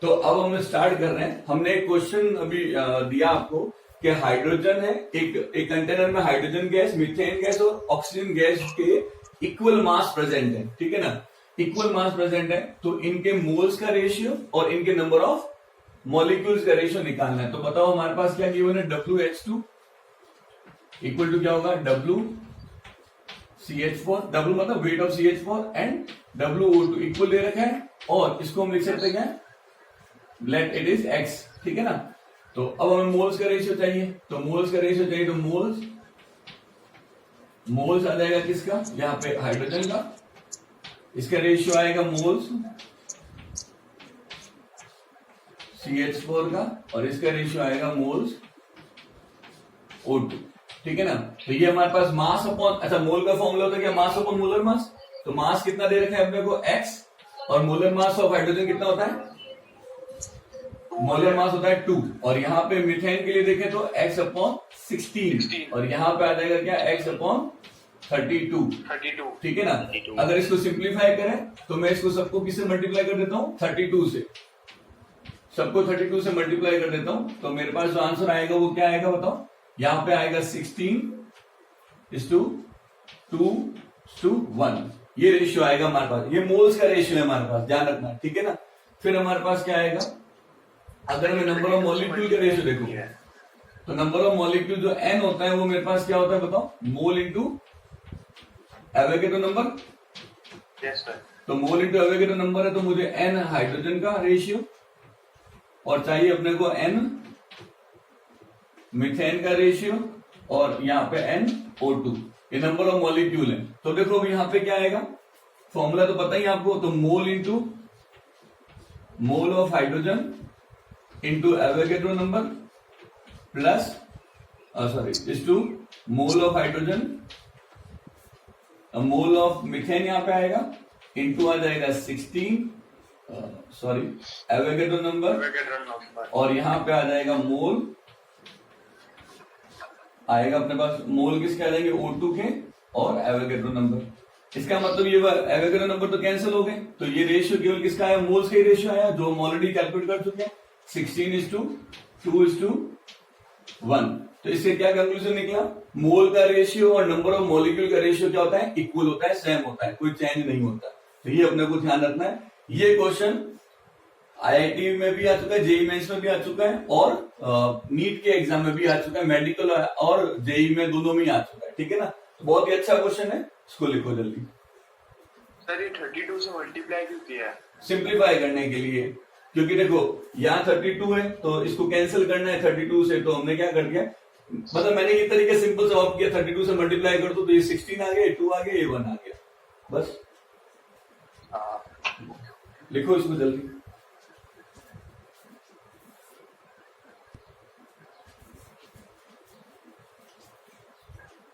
तो अब हम स्टार्ट कर रहे हैं। हमने एक क्वेश्चन अभी दिया आपको कि हाइड्रोजन है, एक कंटेनर में हाइड्रोजन गैस, मीथेन गैस और ऑक्सीजन गैस के इक्वल मास प्रेजेंट है, ठीक है ना। इक्वल मास प्रेजेंट है तो इनके मोल्स का रेशियो और इनके नंबर ऑफ मॉलिक्यूल्स का रेशियो निकालना है। तो बताओ हमारे पास क्या गिवन है, WH2 इक्वल टू क्या होगा, WCH4, W मतलब weight of CH4 and WO2 equal दे रखा है और इसको हम लिख सकते हैं लेट इट इज X, ठीक है ना। तो अब हमें मोल्स का रेशियो चाहिए, तो मोल्स का रेशियो चाहिए तो मोल्स आ जाएगा किसका, यहाँ पे हाइड्रोजन का, इसका रेशियो आएगा मोल्स CH4 का और इसका रेशियो आएगा मोल्स O2, ठीक है ना। तो ये हमारे पास मास अपॉन, अच्छा मोल का फॉर्मूला होता है क्या, मास अपॉन मोलर मास। तो मास कितना दे रखा है अपने को X और मोलर मास ऑफ हाइड्रोजन कितना होता है, मोलर मास होता है 2 और यहाँ पे मीथेन के लिए देखें तो X अपॉन 16 और यहाँ पे आ जाएगा क्या, X अपॉन 32, ठीक है ना। अगर इसको सिंप्लीफाई करें तो मैं इसको सबको किससे मल्टीप्लाई कर देता हूँ, 32 से, सबको 32 से मल्टीप्लाई कर देता हूं। तो मेरे पास जो आंसर आएगा वो क्या आएगा बताओ, यहां पे आएगा 16:2:1, ये रेशियो आएगा हमारे पास। ये मोल्स का रेशियो है हमारे पास, ध्यान रखना, ठीक है ना। फिर हमारे पास क्या आएगा, अगर मैं नंबर ऑफ मॉलिक्यूल का रेशियो देखूं तो नंबर ऑफ मॉलिक्यूल जो N होता है वो मेरे पास क्या होता है बताओ, मोल इंटू एवोगैड्रो नंबर। तो मोल इंटू एवोगैड्रो नंबर है तो मुझे N हाइड्रोजन का रेशियो और चाहिए अपने को N मीथेन का रेशियो और यहाँ पे NO2, ये नंबर ऑफ मॉलिक्यूल है। तो देखो अभी यहाँ पे क्या आएगा, फॉर्मूला तो पता ही आपको, तो mole into mole of hydrogen into Avogadro number plus इस two mole of hydrogen, mole of methane यहाँ पे आएगा इंटू आ जाएगा 16 एवोगैड्रो नंबर और यहाँ पे आ जाएगा मोल, आएगा अपने पास मोल किसके आ जाएंगे, O2 के और एवोगैड्रो नंबर। इसका मतलब ये एवोगैड्रो नंबर तो कैंसिल हो गए, तो ये रेशियो केवल किसका आया, मोल्स का ही रेशियो आया जो हम ऑलरेडी कैलकुलेट कर चुके हैं, 16:2:1। तो इससे क्या कंक्लूजन निकला, मोल का रेशियो और नंबर ऑफ मॉलिक्यूल का रेशियो क्या होता है, इक्वल होता है, सेम होता है, कोई चेंज नहीं होता। तो ये अपने को ध्यान रखना है। ये क्वेश्चन IIT में भी आ चुका है, जेई मेंस में भी आ चुका है और नीट के एग्जाम में भी आ चुका है, मेडिकल और जेई में दोनों में आ चुका है, ठीक है ना। तो बहुत ही अच्छा क्वेश्चन है, इसको लिखो जल्दी। सर ये 32 से मल्टीप्लाई क्यों किया है, सिंप्लीफाई करने के लिए, क्योंकि देखो यहाँ 32 है तो इसको कैंसिल करना है 32 से, तो हमने क्या कर दिया, मतलब मैंने ये तरीके सिंपल सॉल्व किया, 32 से मल्टीप्लाई कर दो तो ये 16 आ गया, 2 आ गया, ये 1 आ गया, बस लिखो इसको जल्दी।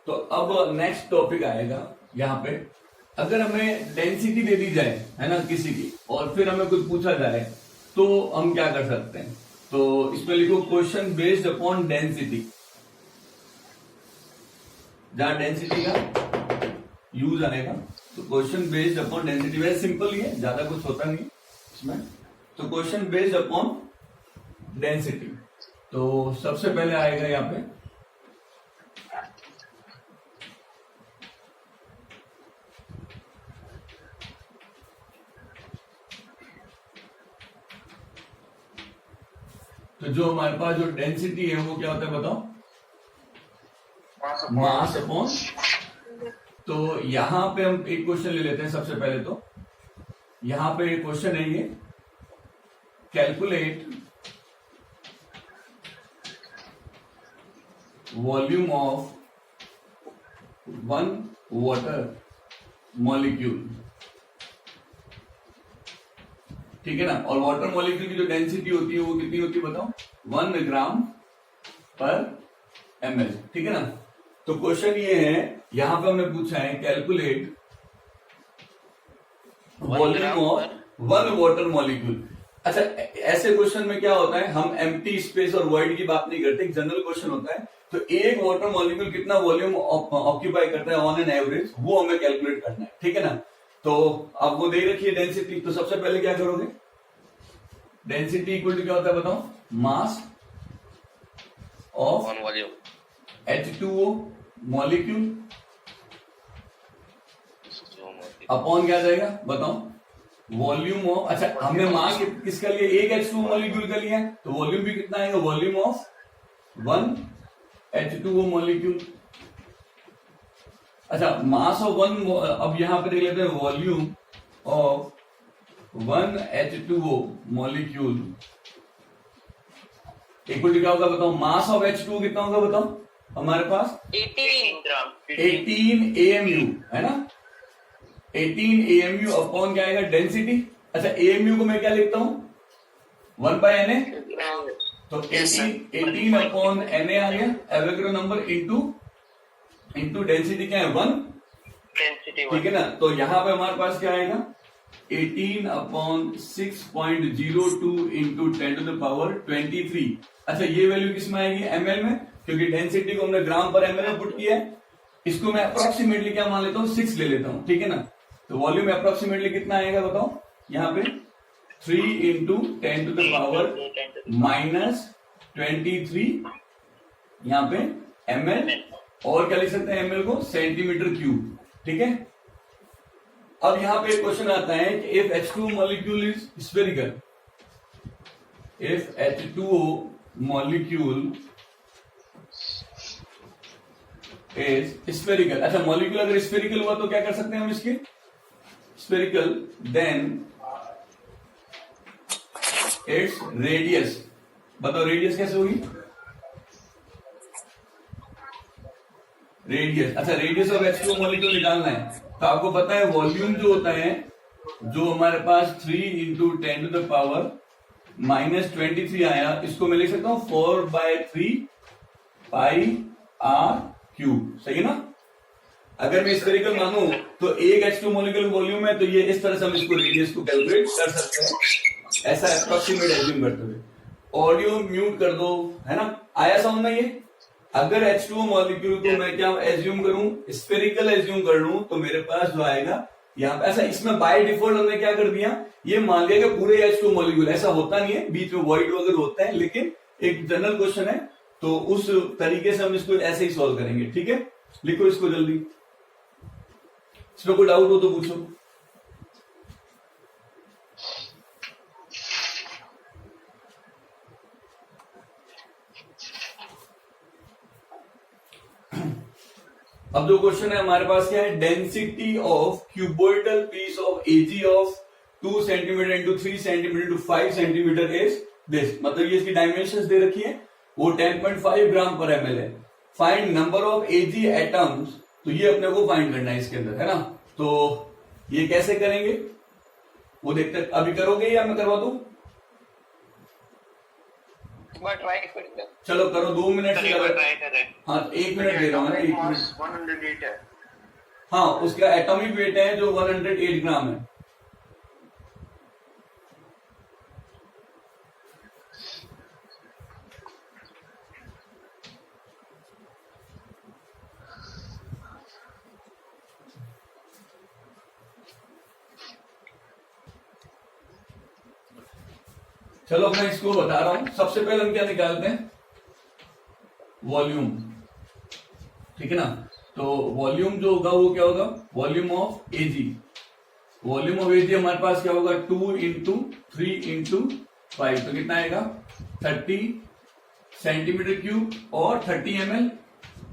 तो अब नेक्स्ट टॉपिक आएगा यहाँ पे, अगर हमें डेंसिटी दे दी जाए है ना किसी की और फिर हमें कुछ पूछा जाए तो हम क्या कर सकते हैं। तो इसमें लिखो क्वेश्चन बेस्ड अपॉन डेंसिटी, जहां डेंसिटी का यूज आएगा तो क्वेश्चन बेस्ड अपॉन डेंसिटी, वैसे सिंपल ही है, ज्यादा कुछ होता नहीं इसमें। तो क्वेश्चन बेस्ड अपॉन डेंसिटी, तो सबसे पहले आएगा यहाँ पे तो जो हमारे पास जो डेंसिटी है वो क्या होता है बताओ, मास अपॉन। तो यहां पे हम एक क्वेश्चन ले लेते हैं सबसे पहले। तो यहां पे एक क्वेश्चन है ये, calculate volume of 1 water molecule, ठीक है ना। और वाटर मॉलिक्यूल की जो डेंसिटी होती है वो कितनी होती है बताओ, 1 ग्राम पर ml, ठीक है ना। तो क्वेश्चन ये है, यहां पे हमने पूछा है calculate volume of 1 water molecule. अच्छा ऐसे क्वेश्चन में क्या होता है, हम एम्प्टी स्पेस और वॉइड की बात नहीं करते, जनरल क्वेश्चन होता है। तो एक वाटर मॉलिक्यूल कितना वॉल्यूम ऑक्यूपाई करता है ऑन एन एवरेज, वो हमें कैलकुलेट करना है, ठीक है ना। तो अब वो दे रखी है डेंसिटी, तो सबसे पहले क्या करोगे, डेंसिटी इक्वल टू क्या होता है बताओ, mass of on volume H2O molecule upon क्या आ जाएगा बताओ, वॉल्यूम ऑफ, अच्छा हमने मास किसका लिया, एक H2O मॉलिक्यूल का लिया है, तो वॉल्यूम भी कितना आएगा, वॉल्यूम ऑफ 1 H2O मॉलिक्यूल। अच्छा मास ऑफ 1, अब यहां पे देख लेते हैं volume of 1 H2O molecule equal to क्या होगा बताओ, मास ऑफ H2O कितना होगा बताओ हमारे पास 18 ग्राम 18 AMU है ना, 18 AMU अपॉन क्या आएगा, डेंसिटी। अच्छा AMU को मैं क्या लिखता हूं, 1/Na, तो 18 अपॉन Na आ गया, एवोगैड्रो नंबर इंटू डेंसिटी क्या है 1, डेंसिटी ठीक है ना। तो यहां पे हमारे पास क्या आएगा 18 अपॉन 6.02 इंटू 10⁻23। अच्छा ये वैल्यू किस में आएगी, ml में, क्योंकि डेंसिटी को हमने ग्राम पर ml में पुट किया है। इसको मैं अप्रोक्सीमेटली क्या मान लेता हूँ, 6 ले लेता हूँ, ठीक है ना। तो वॉल्यूम अप्रोक्सीमेटली कितना आएगा बताओ, यहाँ पे 3 इंटू 10⁻⁻23 यहाँ पे ml, और क्या लिख सकते हैं ml को, सेंटीमीटर क्यूब, ठीक है। अब यहां पे क्वेश्चन आता है कि if H2O molecule is spherical, if H2O molecule is spherical. अच्छा मॉलिक्यूल अगर स्फेरिकल हुआ तो क्या कर सकते हैं हम इसके, स्फेरिकल देन इट्स रेडियस, बताओ रेडियस कैसे होगी, रेडियस, अच्छा रेडियस ऑफ H2O मॉलिक्यूल निकालना है, तो आपको पता है वॉल्यूम जो होता है, जो हमारे पास 3 इंटू 10⁻⁻23 आया, इसको मैं लिख सकता हूं 4/3 पाई r क्यूब, सही है ना। अगर मैं स्फेरिकल मानूं तो एक H2O मॉलिक्यूल वॉल्यूम है, तो ये इस तरह से हम इसको रेडियस को कैलकुलेट कर सकते हैं, ऐसा अप्रोक्सीमेट एज्यूम करते हुए। ऑडियो म्यूट कर दो, है ना, आया समझ में ये। अगर H2O मॉलिक्यूल को मैं क्या एज्यूम करूं, स्फेरिकल एज्यूम कर लूं, तो मेरे पास जो आएगा यहाँ पे, ऐसा इसमें बाय डिफॉल्ट हमने क्या कर दिया, ये मान लिया कि पूरे H2O मॉलिक्यूल, ऐसा होता नहीं है, बीच में वॉइड वगैरह होता है, लेकिन एक जनरल क्वेश्चन है, तो उस तरीके से हम इसको ऐसे ही सॉल्व करेंगे, ठीक है। लिखो इसको जल्दी, इसमें कोई डाउट हो तो पूछो। अब जो क्वेश्चन है हमारे पास क्या है, density of cuboidal piece of AG of 2 centimetre into 3 centimetre to 5 centimetre is this, मतलब ये इसकी डायमेंशंस दे रखी है, वो 10.5 ग्राम पर ml है। Find number of AG atoms, तो ये अपने को फाइंड करना है इसके अंदर, है ना। तो ये कैसे करेंगे वो देखते हैं, अभी करोगे या मैं करवा दूं, चलो करो, 2 मिनट से करो, हाँ 1 मिनट दे रहा हूँ ना, 1 मिनट। 108 है, हाँ उसका एटॉमिक वेट है जो 108 ग्राम है। चलो मैं इसको बता रहा हूं, सबसे पहले हम क्या निकालते हैं, वॉल्यूम, ठीक है ना। तो वॉल्यूम जो होगा वो क्या होगा, volume of AG, volume of AG हमारे पास क्या होगा 2 इंटू 3 इंटू 5, तो कितना आएगा 30 सेंटीमीटर क्यूब और 30 ml,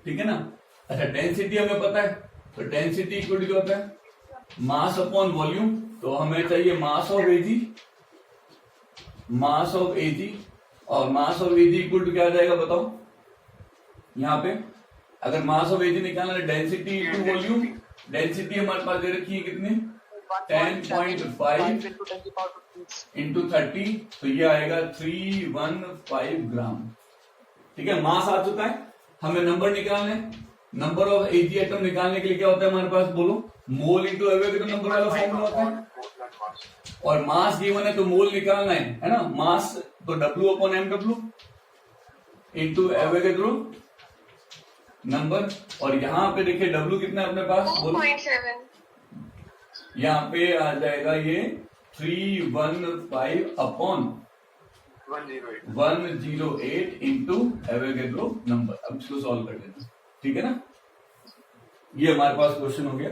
ठीक है ना। अच्छा डेंसिटी हमें पता है, तो डेंसिटी इक्वल टू क्या होता है, मास अपॉन वॉल्यूम, तो हमें चाहिए मास of AG, mass of AG, और mass of AG equal to क्या आ जाएगा बताओ, यहां पे अगर मास ऑफ एजी निकालना है डेंसिटी इंटू वॉल्यूम, डेंसिटी हमारे पास दे रखी है कितनी 10.5 इंटू 30, तो ये आएगा 315 ग्राम, ठीक है। मास आ चुका है, हमें नंबर निकालना है, नंबर ऑफ एजी एटम निकालने के लिए क्या होता है हमारे पास, बोलो, मोल इंटू एवोगैड्रो नंबर वाला फॉर्मूला होता है, और मास गिवन है तो मोल निकालना है ना, मास तो W upon mW into Avogadro number, और यहाँ पे देखिए W कितना है अपने पास, बोलो, 4.7, यहाँ पे आ जाएगा ये 315 अपॉन 108 108 इंटू एवोगैड्रो नंबर। अब इसको सॉल्व कर लेते हैं, ठीक है ना। ये हमारे पास क्वेश्चन हो गया।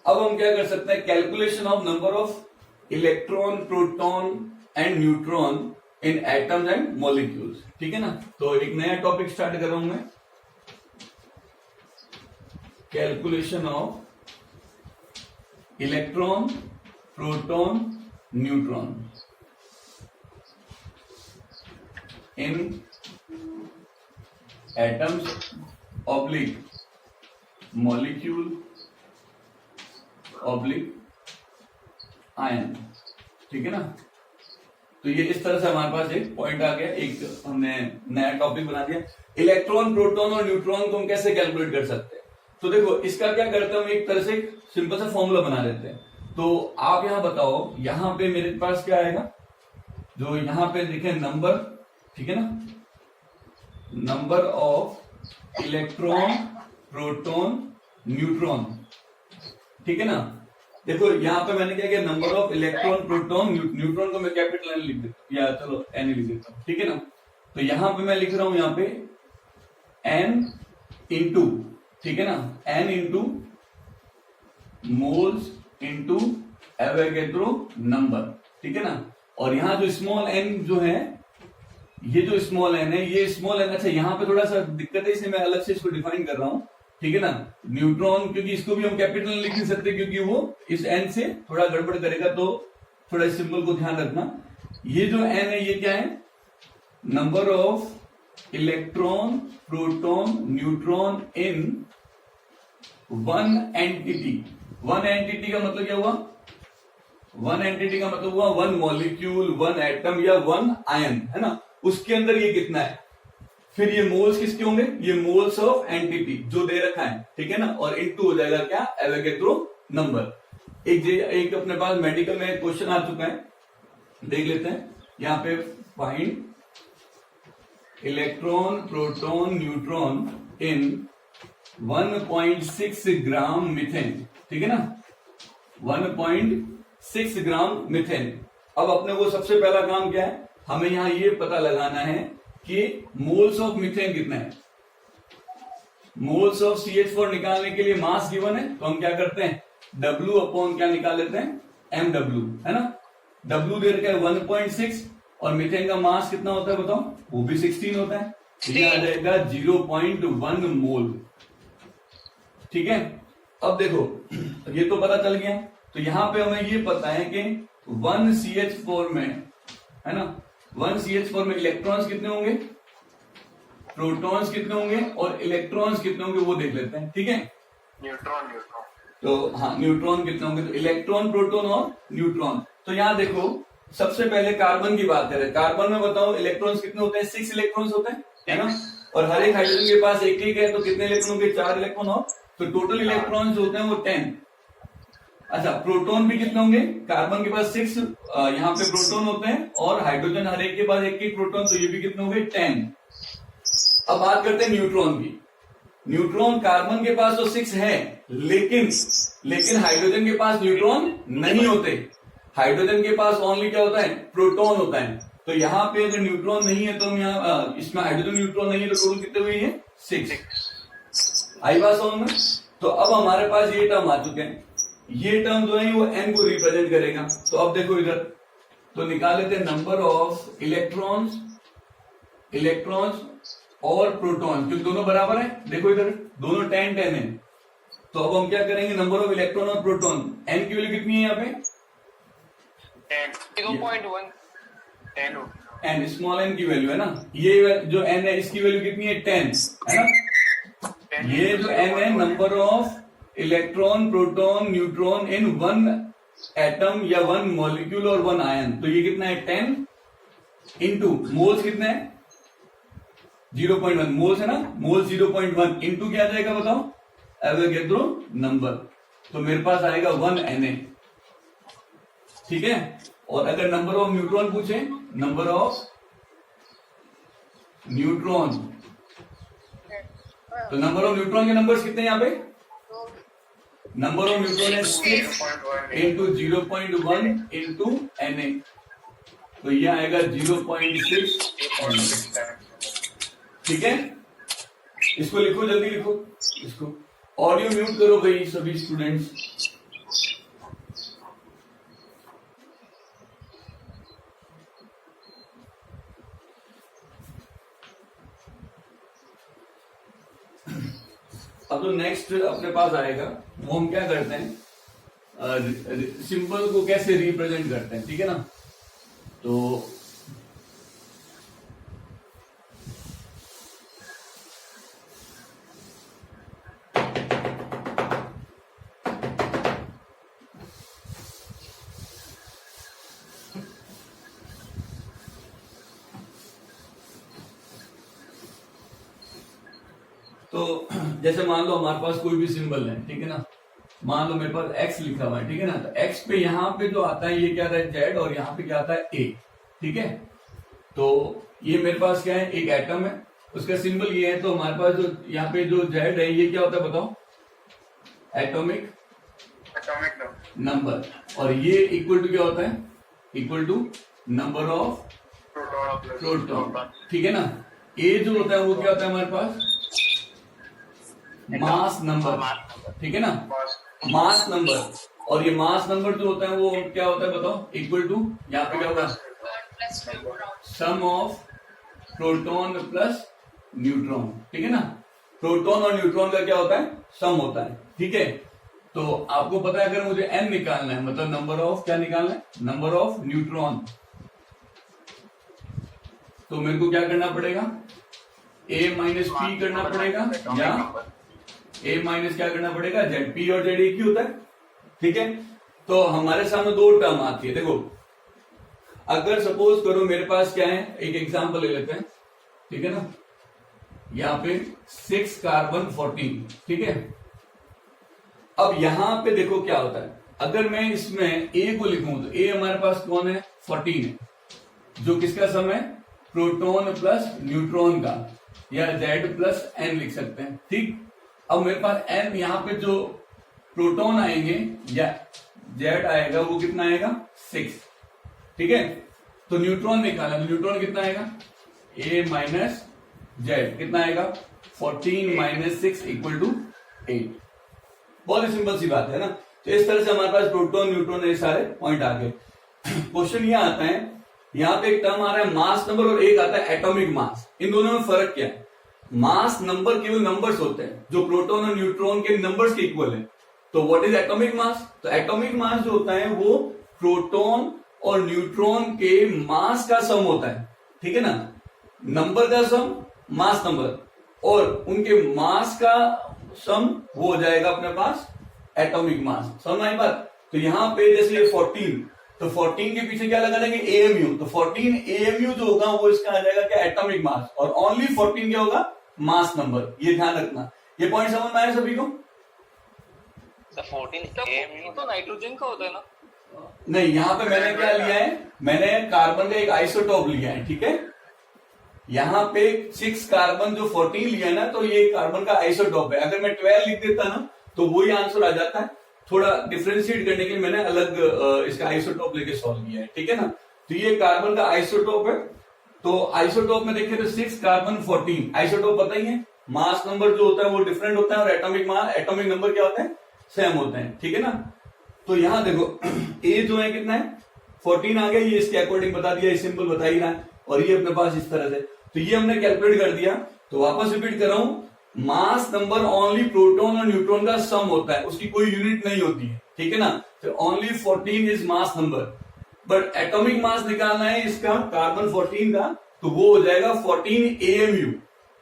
अब हम क्या कर सकते हैं, calculation of number of electron, proton and neutron in atoms and molecules, ठीक है ना। तो एक नया टॉपिक स्टार्ट कर रहा हूं मैं, calculation of electron, proton, neutron in atoms oblique molecule oblique ion, ठीक है ना। तो ये इस तरह से हमारे पास एक पॉइंट आ गया, एक हमने नया टॉपिक बना दिया। इलेक्ट्रॉन, प्रोटॉन और न्यूट्रॉन को हम कैसे कैलकुलेट कर सकते हैं। तो देखो इसका क्या करते हैं, हम एक तरह से सिंपल सा फॉर्मूला बना देते हैं। तो आप यहां बताओ, यहां पे मेरे पास क्या आएगा, जो यहां पे देखें नंबर, ठीक है ना, number of electron, proton, neutron, ठीक है ना। देखो यहां पे मैंने क्या किया, number of electron, proton, neutron को मैं कैपिटल एन लिख देता हूं, या चलो एन ही लिख देता हूं, ठीक है ना। तो यहां पे मैं लिख रहा हूं यहां पे एन इंटू, ठीक है ना, N into moles into Avogadro number, ठीक है ना। और यहां जो स्मॉल एन जो है, ये जो स्मॉल एन है, ये स्मॉल एन, अच्छा यहां पे थोड़ा सा दिक्कत है, इसलिए मैं अलग से इसको डिफाइन कर रहा हूं, ठीक है ना। न्यूट्रॉन, क्योंकि इसको भी हम कैपिटल लिख नहीं सकते, क्योंकि वो इस एन से थोड़ा गड़बड़ करेगा, तो थोड़ा इस सिंबल को ध्यान रखना। ये जो एन है ये क्या है, number of electron, proton, neutron in one entity. One entity का मतलब क्या हुआ, वन एंटिटी का मतलब हुआ वन मॉलिक्यूल, वन एटम या वन आयन, है ना। उसके अंदर ये कितना है, फिर ये मोल्स किसके होंगे, ये मोल्स ऑफ एंटिटी जो दे रखा है, ठीक है ना। और इनटू हो जाएगा क्या, एवोगैड्रो नंबर। एक अपने पास मेडिकल में क्वेश्चन आ चुका है, देख लेते हैं। यहां पे फाइंड इलेक्ट्रॉन, प्रोटॉन, न्यूट्रॉन इन 1.6 ग्राम मीथेन, ठीक है ना, 1.6 ग्राम मीथेन। अब अपने को सबसे पहला काम क्या है, हमें यहां ये पता लगाना है कि मोल्स ऑफ मीथेन कितना है। मोल्स ऑफ CH4 निकालने के लिए मास गिवन है, तो हम क्या करते हैं, W अपॉन क्या निकाल लेते हैं, MW, है ना। W दे रखा है 1.6 और मीथेन का मास कितना होता है बताओ, वो भी 16 होता है, ये आ जाएगा 0.1 मोल, ठीक है। अब देखो ये तो पता चल गया, तो यहां पे हमें ये पता है कि 1 CH4 में, है ना, 1 CH4 में इलेक्ट्रॉन्स कितने होंगे, प्रोटॉन्स कितने होंगे और इलेक्ट्रॉन्स कितने होंगे वो देख लेते हैं, ठीक है। न्यूट्रॉन तो हाँ, न्यूट्रॉन कितने होंगे, तो इलेक्ट्रॉन, प्रोटॉन और न्यूट्रॉन। तो यहां देखो सबसे पहले कार्बन की बात करें, कार्बन में बताओ इलेक्ट्रॉन्स कितने होते हैं, 6 इलेक्ट्रॉन्स होते हैं, है ना। और हर एक हाइड्रोजन के पास एक है, तो कितने इलेक्ट्रॉन होंगे, 4 इलेक्ट्रॉन, और तो टोटल इलेक्ट्रॉन्स होते हैं वो 10। अच्छा, प्रोटॉन भी कितने होंगे, कार्बन के पास 6 यहाँ पे प्रोटॉन होते हैं, और हाइड्रोजन हर एक के पास एक प्रोटॉन, तो ये भी कितने होंगे, 10। अब बात करते हैं न्यूट्रॉन की। न्यूट्रॉन कार्बन के पास तो 6 है, लेकिन हाइड्रोजन के पास न्यूट्रॉन नहीं होते। हाइड्रोजन के पास ओनली क्या होता है, प्रोटॉन होता है। तो यहाँ पे अगर न्यूट्रॉन नहीं है, तो हम यहाँ इसमें हाइड्रोजन न्यूट्रॉन नहीं है, तो टोटल कितने हुए हैं, 6। आई बात समझ में। तो अब हमारे पास ये टर्म आ चुके हैं, ये टर्म जो है वो n को रिप्रेजेंट करेगा। तो अब देखो इधर, तो निकाल लेते हैं नंबर ऑफ इलेक्ट्रॉन्स और प्रोटॉन, क्योंकि दोनों बराबर है। देखो इधर दोनों 10-10 है, तो अब हम क्या करेंगे, नंबर ऑफ इलेक्ट्रॉन और प्रोटॉन, n की वैल्यू कितनी है यहाँ पे, 0.1 n, स्मॉल n की वैल्यू है ना। ये जो n है इसकी वैल्यू कितनी है, 10, है ना। ये जो n है, number of electron, proton, neutron in one atom या वन मॉलिक्यूल और वन आयन, तो ये कितना है, 10 इंटू मोल्स कितने हैं, 0.1 मोल्स है ना, मोल्स 0.1 इंटू क्या जाएगा बताओ, एवोगैड्रो नंबर। तो मेरे पास आएगा 1 Na, ठीक है। और अगर नंबर ऑफ न्यूट्रॉन पूछे, नंबर ऑफ न्यूट्रॉन, तो नंबर ऑफ न्यूट्रॉन के नंबर्स कितने हैं यहाँ पे, नंबर ऑफ न्यूट्रॉन है 6 इंटू 0.1 इंटू Na, तो ये आएगा 0.6 ठीक है। इसको लिखो, जल्दी लिखो इसको। ऑडियो म्यूट करो भाई सभी स्टूडेंट्स। अब तो नेक्स्ट अपने पास आएगा, वो हम क्या करते हैं, सिंबल को कैसे रिप्रेजेंट करते हैं, ठीक है ना। तो जैसे मान लो हमारे पास कोई भी सिंबल है, ठीक है ना। मान लो मेरे पास x लिखा हुआ है, ठीक है ना। तो x पे यहाँ पे जो आता है ये क्या आता है z, और यहाँ पे क्या आता है a, ठीक है। तो ये मेरे पास क्या है, एक एटम है, उसका सिंबल ये है। तो हमारे पास जो यहाँ पे जो z है ये क्या होता है बताओ, एटॉमिक नंबर। और ये इक्वल टू क्या होता है, equal to number of proton, ठीक है ना। a जो होता है वो क्या होता है हमारे पास, मास नंबर, ठीक है ना, मास नंबर। और ये मास नंबर जो होता है वो क्या होता है बताओ, इक्वल टू, यहाँ पे क्या होगा, सम ऑफ प्रोटॉन प्लस न्यूट्रॉन, ठीक है ना। प्रोटॉन और न्यूट्रॉन का क्या होता है, सम होता है, ठीक है। तो आपको पता है अगर मुझे n निकालना है, मतलब नंबर ऑफ क्या निकालना है, नंबर ऑफ न्यूट्रॉन, तो मेरे को क्या करना पड़ेगा, a माइनस पी करना पड़ेगा, या a माइनस क्या करना पड़ेगा, z। p और z एक ही होता है, ठीक है। तो हमारे सामने दो टर्म आती है, देखो अगर सपोज करो मेरे पास क्या है, एक एग्जांपल ले लेते हैं, ठीक है ना। यहाँ पे 6 कार्बन 14, ठीक है। अब यहां पे देखो क्या होता है, अगर मैं इसमें a को लिखूं तो a हमारे पास कौन है, 14 है, जो किसका सम है, प्रोटॉन प्लस न्यूट्रॉन का, या z प्लस n लिख सकते हैं, ठीक। अब मेरे पास n यहाँ पे जो प्रोटॉन आएंगे या z आएगा वो कितना आएगा, 6, ठीक है। तो न्यूट्रॉन निकाला तो न्यूट्रॉन कितना आएगा, a माइनस z कितना आएगा, 14 माइनस 6 इक्वल टू 8। बहुत ही सिंपल सी बात है ना। तो इस तरह से हमारे पास प्रोटॉन न्यूट्रॉन ये सारे पॉइंट आ गए। क्वेश्चन ये आता है, यहाँ पे एक टर्म आ रहा है मास नंबर और एक आता है एटॉमिक मास। इन दोनों में फर्क क्या है, मास नंबर केवल नंबर्स होते हैं जो प्रोटॉन और न्यूट्रॉन के नंबर्स के इक्वल है। तो व्हाट इज एटॉमिक मास, तो एटॉमिक मास जो होता है वो प्रोटॉन और न्यूट्रॉन के मास का सम होता है, ठीक है ना। नंबर का सम मास नंबर, और उनके मास का सम वो हो जाएगा अपने पास एटॉमिक मास। समझ आई बात। तो यहाँ पे जैसे ये 14, तो 14 के पीछे क्या लगा देंगे, AMU। तो 14 AMU जो होगा वो इसका आ जाएगा क्या, एटॉमिक मास, और ओनली 14 क्या होगा, मास नंबर। ये ध्यान रखना, ये पॉइंट समझ में आया सभी को। 14 AMU तो नाइट्रोजन का होता है ना। नहीं, यहाँ पे मैंने क्या लिया है, मैंने कार्बन का एक आइसोटॉप लिया है, ठीक है। यहाँ पे 6 कार्बन जो 14 लिया है ना, तो ये कार्बन का आइसोटॉप है। अगर मैं 12 लिख देता ना तो वही आंसर आ जाता है। थोड़ा डिफ्रेंशिएट करने के लिए मैंने अलग इसका आइसोटॉप लेके सॉल्व किया है, ठीक है ना। तो ये कार्बन का आइसोटॉप है। तो आइसोटॉप में देखिए तो 6 कार्बन 14, आइसोटॉप पता ही है, मास नंबर जो होता है वो डिफरेंट होता है, और एटॉमिक नंबर क्या होता है, सेम होते हैं, ठीक है ना। तो यहां देखो A जो है कितना है, 14 आ गया, ये इसके अकॉर्डिंग बता दिया, सिंपल बता ही रहा है, और ये अपने पास इस तरह से। तो ये हमने कैलकुलेट कर दिया। तो वापस रिपीट कर रहा हूं, मास नंबर ओनली प्रोटॉन और न्यूट्रॉन का सम होता है, उसकी कोई यूनिट नहीं होती है, ठीक है ना। तो only 14 is mass number, but atomic mass निकालना है इसका कार्बन 14 का, तो वो हो जाएगा 14 AMU।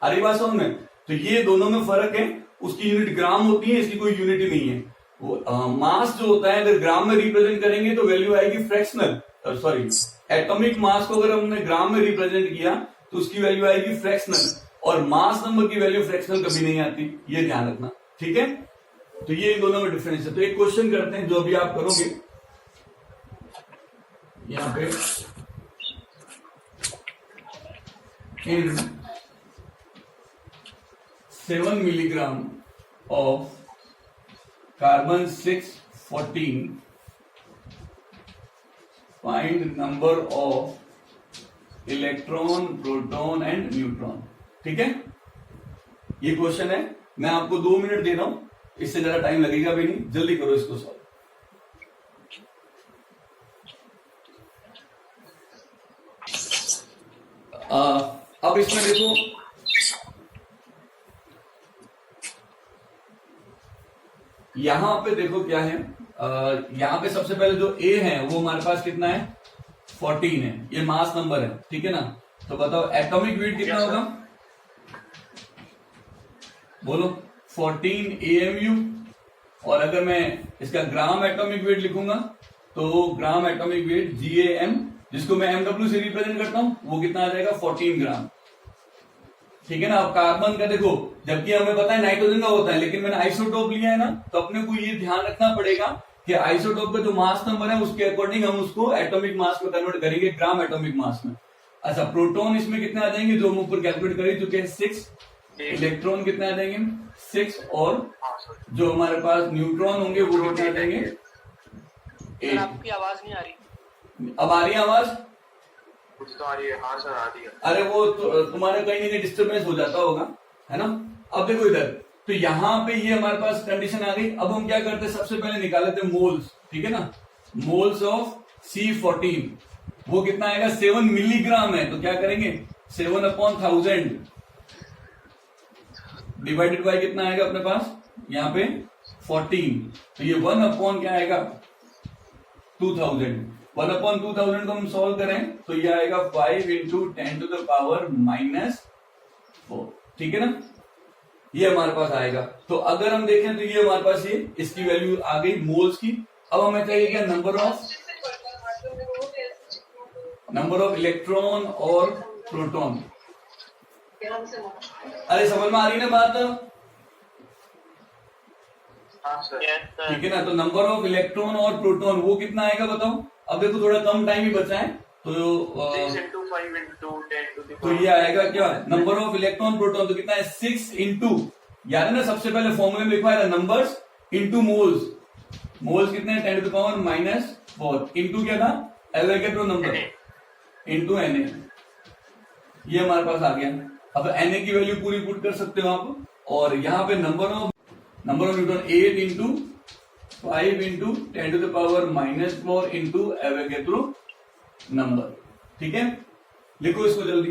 आ रही बात समझ में। तो ये दोनों में फर्क है, उसकी यूनिट ग्राम होती है, इसकी कोई यूनिट ही नहीं है। वो मास जो होता है अगर ग्राम में रिप्रेजेंट करेंगे तो वैल्यू आएगी फ्रैक्शनल, सॉरी एटॉमिक मास को अगर हमने ग्राम में रिप्रेजेंट किया तो उसकी वैल्यू आएगी फ्रैक्शनल, और मास नंबर की वैल्यू फ्रैक्शनल कभी नहीं आती, ये ध्यान रखना, ठीक है। तो ये इन दोनों में डिफरेंस है। तो एक क्वेश्चन करते हैं जो अभी आप करोगे, यहां पे इन 7 milligram of carbon 614 find number of electron, proton and neutron. ठीक है, ये क्वेश्चन है। मैं आपको 2 मिनट दे रहा हूं, इससे ज्यादा टाइम लगेगा भी नहीं, जल्दी करो इसको सॉल्व। अब इसमें देखो, यहां पे देखो क्या है, यहां पे सबसे पहले जो ए है वो हमारे पास कितना है, 14 है, ये मास नंबर है। ठीक है ना, तो बताओ एटॉमिक वेट कितना होगा, बोलो 14 AMU। और अगर मैं इसका ग्राम एटॉमिक वेट लिखूंगा तो ग्राम एटॉमिक वेट GAM, जिसको मैं MW से रिप्रेजेंट करता हूं, वो कितना आ जाएगा, 14 ग्राम। ठीक है ना। अब कार्बन का देखो, जबकि हमें पता है नाइट्रोजन का होता है, लेकिन मैंने आइसोटोप लिया है ना, तो अपने को ये ध्यान रखना पड़ेगा कि आइसोटोप का जो मास नंबर है उसके अकॉर्डिंग हम उसको एटॉमिक मास में कन्वर्ट करेंगे, ग्राम एटॉमिक मास में। अच्छा, प्रोटॉन इसमें कितने आ जाएंगे, जो हम ऊपर कैलकुलेट कर चुके हैं 6। इलेक्ट्रॉन कितने आ जाएंगे, 6। और जो हमारे पास न्यूट्रॉन होंगे वो कितने आ जाएंगे, 8। आपकी आवाज नहीं आ रही। अब आ रही है आवाज, मुझे तो आ रही है। हाँ सर आ रही है। अरे वो तो तुम्हारे कहीं ना कहीं डिस्टर्बेंस हो जाता होगा, है ना। अब देखो इधर, तो यहाँ पे ये हमारे पास कंडीशन आ गई। अब हम क्या करते हैं, सबसे पहले निकाल लेते हैं मोल्स। ठीक है ना, मोल्स ऑफ C14, वो कितना आएगा, 7 मिलीग्राम है, तो क्या करेंगे, 7/1000 डिवाइडेड बाय कितना आएगा अपने पास यहाँ पे 14, तो ये 1 क्या आएगा, 2000। 1/2000 को हम सॉल्व करें तो ये आएगा 5 × 10⁻⁻⁴। ठीक है ना, ये हमारे पास आएगा। तो अगर हम देखें तो ये हमारे पास ये इसकी वैल्यू आ गई मोल्स की। अब हमें चाहिए क्या, नंबर ऑफ इलेक्ट्रॉन और प्रोटॉन। अरे समझ में आ रही ना बात, हाँ सर। ठीक है ना। तो नंबर ऑफ इलेक्ट्रॉन और प्रोटॉन वो कितना आएगा बताओ। अब देखो थोड़ा कम टाइम ही बचा है, तो 6 × 5 × 10 तो ये आएगा क्या, नंबर ऑफ इलेक्ट्रॉन प्रोटॉन, तो कितना है 6 इंटू, याद है ना सबसे पहले फॉर्मूले में लिखा है नंबर्स इंटू मोल्स। मोल्स कितने हैं, 10⁻⁻⁴ इंटू क्या था, एवोगैड्रो नंबर इंटू Na। ये हमारे पास आ गया। अब Na की वैल्यू पूरी पुट कर सकते हो आप। और यहाँ पे number of neutron 8 into 5 × 10⁻⁻⁴ into Avogadro number. ठीक है, लिखो इसको जल्दी।